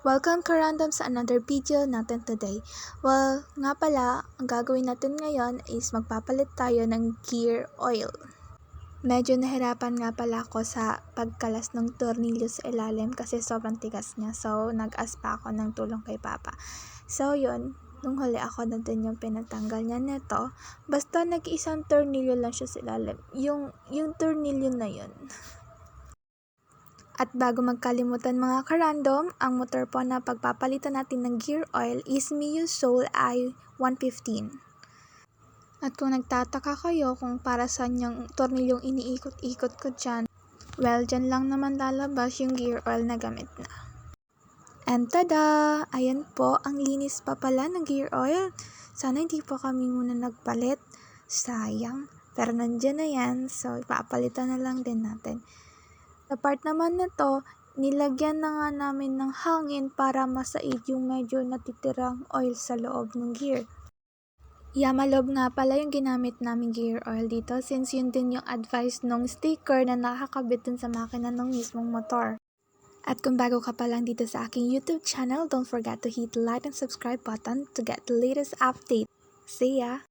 Welcome ka random sa another video natin today. Well, nga pala, ang gagawin natin ngayon is magpapalit tayo ng gear oil. Medyo nahirapan nga pala ako sa pagkalas ng tornilyo sa ilalim kasi sobrang tigas niya. So, nag-ask pa ako ng tulong kay Papa. So, yun. Nung huli ako na din yung pinatanggal niya nito. Basta nag-isang tornilyo lang siya sa ilalim. Yung tornilyo na yun. At bago magkalimutan mga karandom, ang motor po na pagpapalitan natin ng gear oil is Mio Soul i115. At kung nagtataka kayo kung para saan yung tornilyong iniikot-ikot ko dyan, well, dyan lang naman lalabas yung gear oil na gamit na. And tada! Ayan po, ang linis pa pala ng gear oil. Sana hindi po kami muna nagpalit. Sayang. Pero nandyan na yan, so ipapalitan na lang din natin. Sa part naman nito, nilagyan na nga namin ng hangin para masaid yung medyo natitirang oil sa loob ng gear. Yamalob nga pala yung ginamit namin gear oil dito since yun din yung advice ng sticker na nakakabit dun sa makina ng mismong motor. At kung bago ka pa lang dito sa aking YouTube channel, don't forget to hit the like and subscribe button to get the latest update. See ya!